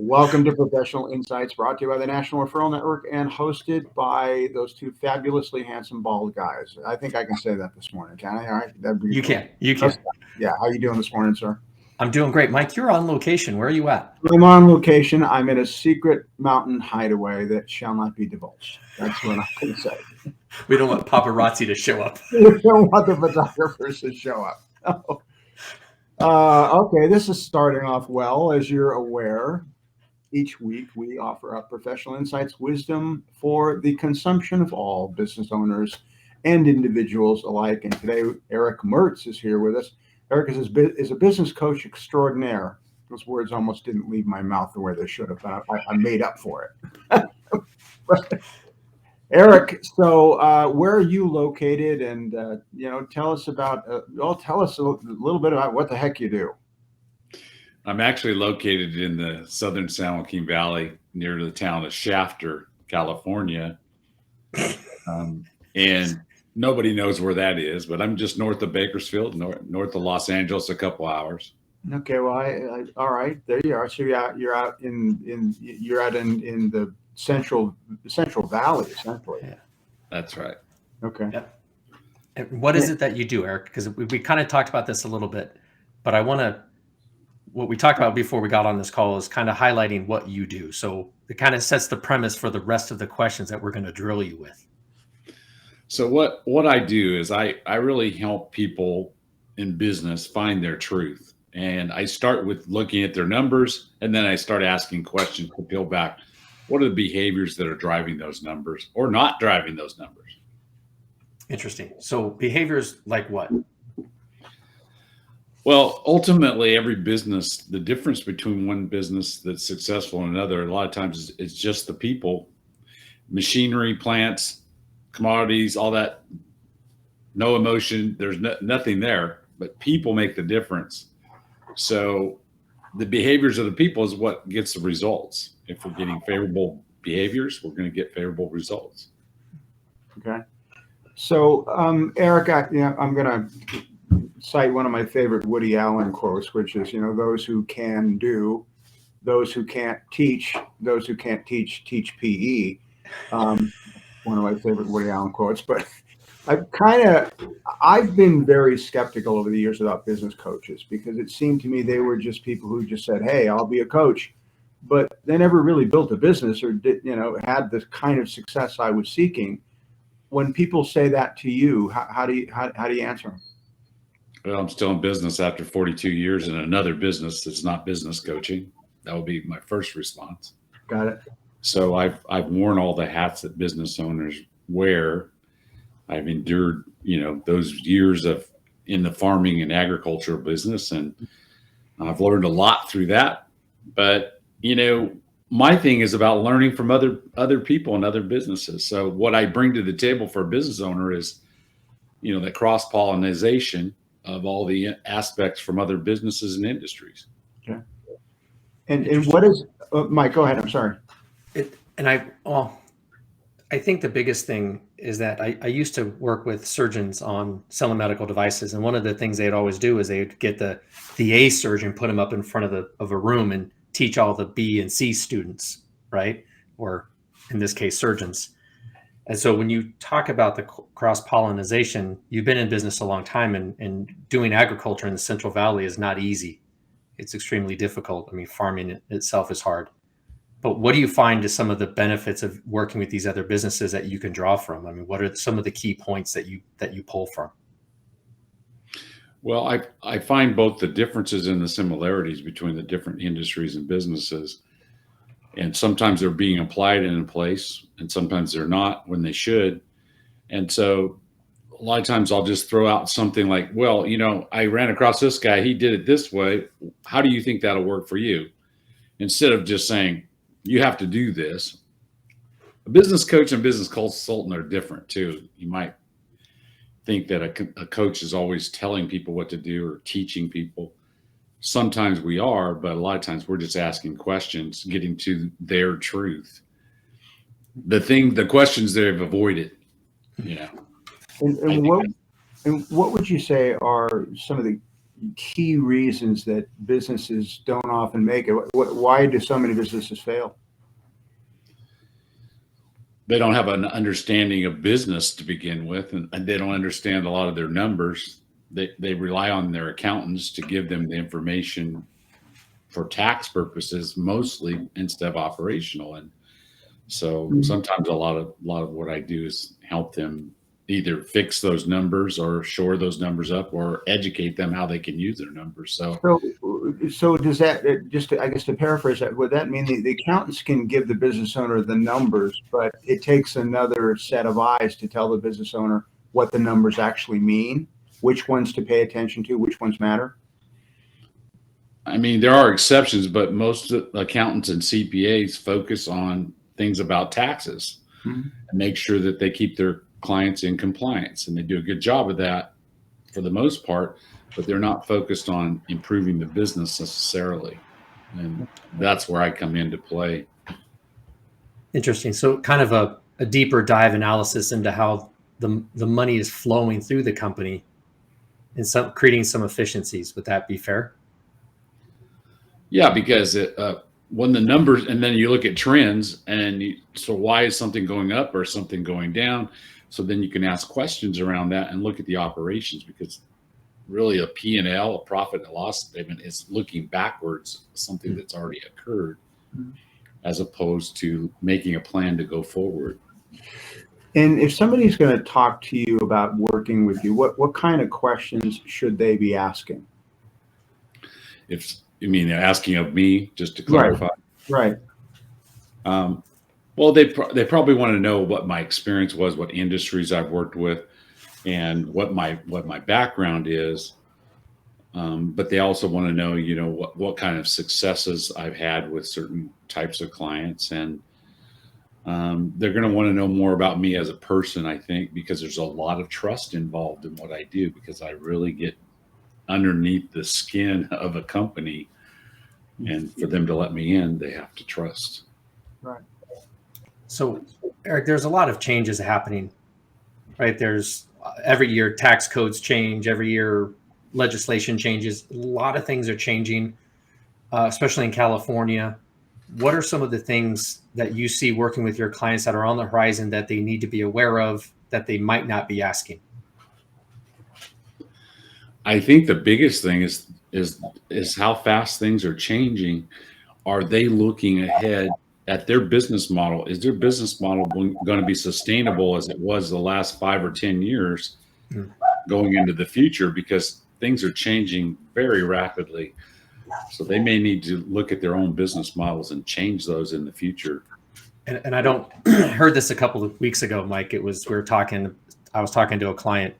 Welcome to Professional Insights, brought to you by the National Referral Network and hosted by those two fabulously handsome bald guys. I think I can say that this morning, can I? All right, that'd be You cool. can. You can. Yeah, how you doing this morning, sir? I'm doing great. Mike, you're on location. Where are you at? I'm on location. I'm in a secret mountain hideaway that shall not be divulged. That's what I'm going to say. We don't want paparazzi to show up. We don't want the photographers to show up. Okay, this is starting off well. As you're aware, each week we offer up professional insights, wisdom for the consumption of all business owners and individuals alike. And today, Eric Merz is here with us. Eric is a business coach extraordinaire. Those words almost didn't leave my mouth the way they should have, but I made up for it. Eric, so where are you located? And tell us about. Tell us a little bit about what the heck you do. I'm actually located in the southern San Joaquin Valley, near the town of Shafter, California, and nobody knows where that is. But I'm just north of Bakersfield, north of Los Angeles, a couple hours. Okay, well, all right, there you are. So you're out in the Central Valley, essentially. Yeah. That's right. Okay. Yep. And what is it that you do, Eric? Because we kind of talked about this a little bit, but what we talked about before we got on this call is kind of highlighting what you do. So it kind of sets the premise for the rest of the questions that we're going to drill you with. So what I do is I really help people in business find their truth. And I start with looking at their numbers, and then I start asking questions to peel back. What are the behaviors that are driving those numbers or not driving those numbers? Interesting. So behaviors like what? Well, ultimately, every business, the difference between one business that's successful and another, a lot of times it's just the people, machinery, plants, commodities, all that, no emotion. There's nothing there, but people make the difference. So the behaviors of the people is what gets the results. If we're getting favorable behaviors, we're going to get favorable results. Okay. So, Eric, I'm going to cite one of my favorite Woody Allen quotes, which is, those who can do, those who can't teach, those who can't teach PE. One of my favorite Woody Allen quotes, but I've been very skeptical over the years about business coaches because it seemed to me they were just people who just said, "Hey, I'll be a coach," but they never really built a business or did, had the kind of success I was seeking. When people say that to you, how do you answer them? Well, I'm still in business after 42 years in another business that's not business coaching. That would be my first response. Got it. So I've worn all the hats that business owners wear. I've endured, those years in the farming and agricultural business, and I've learned a lot through that. But, my thing is about learning from other people and other businesses. So what I bring to the table for a business owner is, the cross-pollination of all the aspects from other businesses and industries. Okay. And what is, Mike, go ahead. I'm sorry. I think the biggest thing is that I used to work with surgeons on selling medical devices. And one of the things they'd always do is they'd get the A surgeon, put him up in front of a room and teach all the B and C students, right? Or in this case, surgeons. And so when you talk about the cross-pollination, you've been in business a long time, and doing agriculture in the Central Valley is not easy. It's extremely difficult. I mean, farming itself is hard. But what do you find is some of the benefits of working with these other businesses that you can draw from? I mean, what are some of the key points that you pull from? Well, I find both the differences and the similarities between the different industries and businesses. And sometimes they're being applied in a place, and sometimes they're not when they should. And so a lot of times I'll just throw out something like, well, I ran across this guy, he did it this way. How do you think that'll work for you? Instead of just saying, you have to do this. A business coach and business consultant are different too. You might think that a coach is always telling people what to do or teaching people. Sometimes we are, but a lot of times we're just asking questions, getting to their truth. The questions they've avoided, And what would you say are some of the key reasons that businesses don't often make it? Why do so many businesses fail? They don't have an understanding of business to begin with, and they don't understand a lot of their numbers. They rely on their accountants to give them the information for tax purposes mostly instead of operational. And so sometimes a lot of what I do is help them either fix those numbers or shore those numbers up or educate them how they can use their numbers. So does that, just to, I guess to paraphrase that, would that mean the accountants can give the business owner the numbers, but it takes another set of eyes to tell the business owner what the numbers actually mean, which ones to pay attention to, which ones matter? I mean, there are exceptions, but most accountants and CPAs focus on things about taxes and make sure that they keep their clients in compliance, and they do a good job of that for the most part, but they're not focused on improving the business necessarily. And that's where I come into play. Interesting. So kind of a deeper dive analysis into how the money is flowing through the company and creating some efficiencies. Would that be fair? Yeah, because when the numbers, and then you look at trends, and so why is something going up or something going down? So then you can ask questions around that and look at the operations, because really a P&L, a profit and loss statement, is looking backwards, something that's already occurred, as opposed to making a plan to go forward. And if somebody's going to talk to you about working with you, what kind of questions should they be asking? If you mean asking of me, just to clarify. Right. Well, they probably want to know what my experience was, what industries I've worked with, and what my background is. But they also want to know, what kind of successes I've had with certain types of clients, and they're going to want to know more about me as a person, I think, because there's a lot of trust involved in what I do, because I really get underneath the skin of a company, and for them to let me in, they have to trust. Right. So, Eric, there's a lot of changes happening, right? There's every year tax codes change, every year legislation changes. A lot of things are changing, especially in California. What are some of the things that you see working with your clients that are on the horizon that they need to be aware of that they might not be asking? I think the biggest thing is how fast things are changing. Are they looking ahead at their business model? Is their business model going to be sustainable as it was the last 5 or 10 years going into the future? Because things are changing very rapidly. So they may need to look at their own business models and change those in the future. And I don't heard this a couple of weeks ago, Mike. I was talking to a client,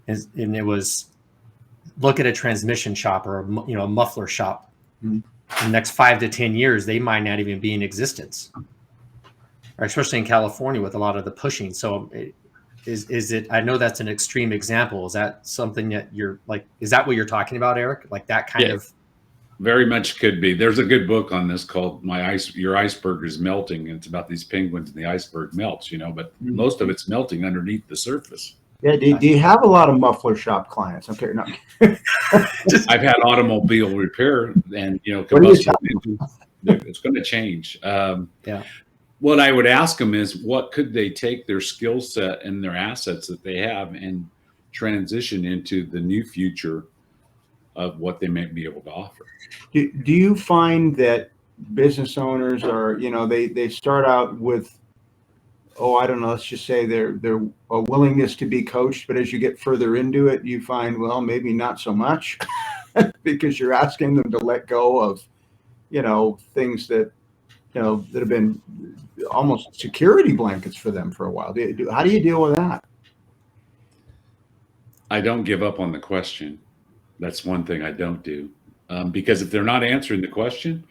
and it was, look at a transmission shop or a muffler shop. In the next 5 to 10 years, they might not even be in existence, or especially in California with a lot of the pushing. So is it, I know that's an extreme example. Is that something that you're like, is that what you're talking about, Eric? Like that kind of? Very much could be. There's a good book on this called Your Iceberg is Melting. And it's about these penguins and the iceberg melts, but most of it's melting underneath the surface. Yeah. Do you have a lot of muffler shop clients? Okay. No. I've had automobile repair, and combustion engine, it's going to change. What I would ask them is, what could they take their skill set and their assets that they have and transition into the new future of what they might be able to offer? Do you find that business owners are, they start out with, I don't know, let's just say they're a willingness to be coached, but as you get further into it, you find, well, maybe not so much because you're asking them to let go of, things that, that have been almost security blankets for them for a while. How do you deal with that? I don't give up on the question. That's one thing I don't do, because if they're not answering the question,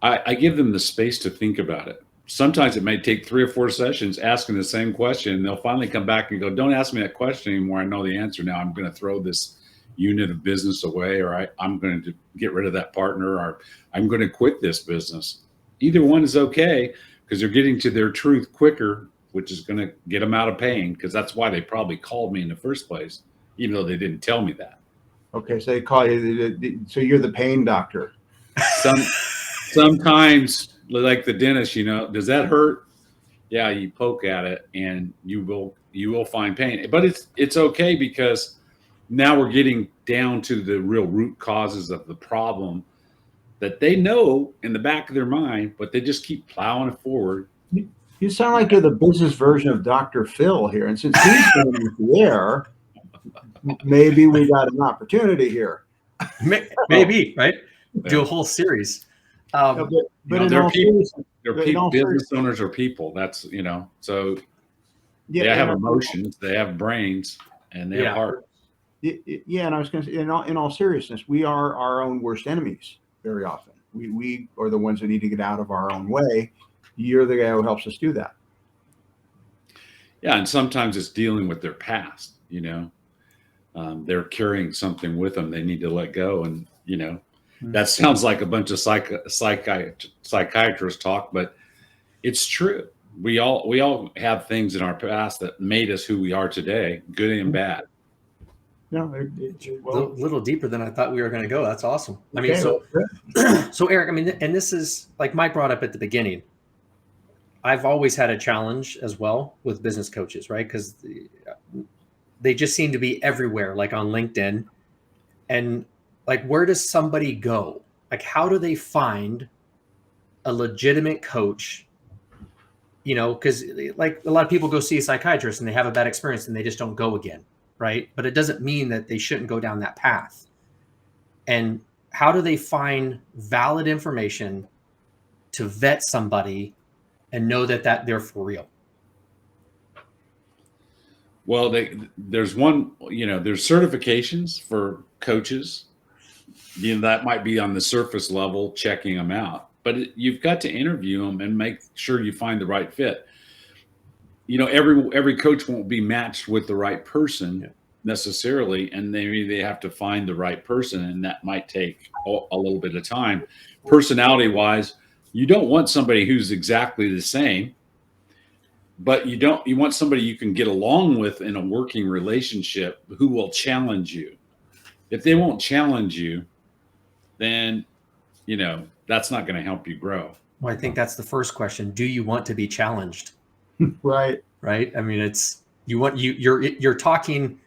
I give them the space to think about it. Sometimes it may take 3 or 4 sessions asking the same question, and they'll finally come back and go, don't ask me that question anymore. I know the answer now. I'm going to throw this unit of business away, or I'm going to get rid of that partner, or I'm going to quit this business. Either one is okay, because they're getting to their truth quicker, which is going to get them out of pain, because that's why they probably called me in the first place, even though they didn't tell me that. Okay, so they call you. So you're the pain doctor. Sometimes, like the dentist, does that hurt? Yeah, you poke at it, and you will find pain. But it's okay, because now we're getting down to the real root causes of the problem that they know in the back of their mind, but they just keep plowing it forward. You sound like you're the business version of Dr. Phil here, and since he's going to the air, maybe we got an opportunity here. Maybe, right? Do a whole series. But in they're all people. seriousness, Business owners are people. That's so they have emotions, they have brains, and they have hearts. Yeah, and I was going to say, in all seriousness, we are our own worst enemies very often. We are the ones that need to get out of our own way. You're the guy who helps us do that. Yeah, and sometimes it's dealing with their past. They're carrying something with them they need to let go, and that sounds like a bunch of psychiatrists talk, but it's true. We all have things in our past that made us who we are today, good and bad. No, a little deeper than I thought we were going to go. That's awesome. I mean, okay, so Eric, I mean, and this is like Mike brought up at the beginning. I've always had a challenge as well with business coaches, right? Because they just seem to be everywhere, like on LinkedIn. And like, where does somebody go? Like, how do they find a legitimate coach? Because like a lot of people go see a psychiatrist and they have a bad experience and they just don't go again, right? But it doesn't mean that they shouldn't go down that path. And how do they find valid information to vet somebody and know that they're for real? Well, there's certifications for coaches. That might be on the surface level, checking them out, but you've got to interview them and make sure you find the right fit. Every coach won't be matched with the right person necessarily, and they have to find the right person, and that might take a little bit of time. Personality wise, you don't want somebody who's exactly the same, but you want somebody you can get along with in a working relationship who will challenge you. If they won't challenge you, then that's not going to help you grow. Well, I think that's the first question. Do you want to be challenged? Right. I mean, you're talking.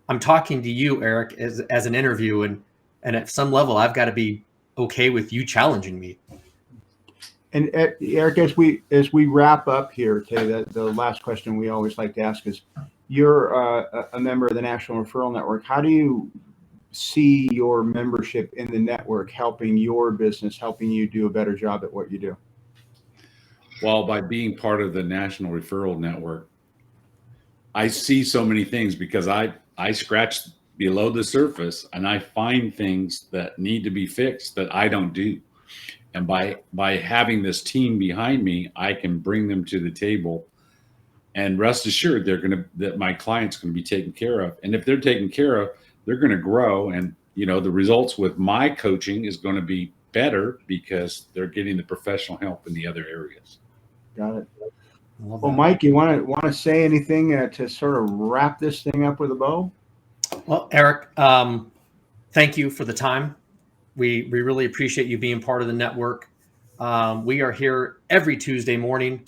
I'm talking to you, Eric, as an interview, and at some level, I've got to be okay with you challenging me. And Eric, as we wrap up here today, the last question we always like to ask is, you're a member of the National Referral Network. How do you see your membership in the network helping your business, helping you do a better job at what you do? Well, by being part of the National Referral Network, I see so many things, because I scratch below the surface and I find things that need to be fixed that I don't do. And by having this team behind me, I can bring them to the table, and rest assured that my client's going to be taken care of. And if they're taken care of, they're going to grow. And the results with my coaching is going to be better because they're getting the professional help in the other areas. Got it. Well, Mike, you want to say anything to sort of wrap this thing up with a bow? Well, Eric, thank you for the time. We really appreciate you being part of the network. We are here every Tuesday morning,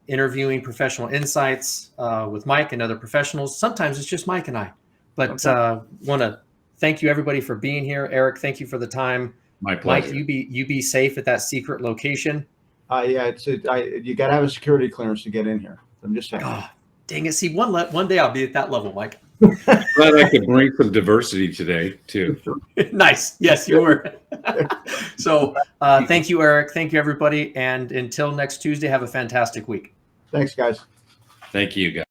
interviewing professional insights with Mike and other professionals. Sometimes it's just Mike and I, but want to thank you everybody for being here. Eric, thank you for the time. My pleasure. Mike, you be safe at that secret location. Yeah, you got to have a security clearance to get in here. I'm just saying. Oh, dang it! See, one day I'll be at that level, Mike. Glad I could bring some diversity today too. Nice. Yes, you were. So thank you, Eric. Thank you, everybody. And until next Tuesday, have a fantastic week. Thanks, guys. Thank you, guys.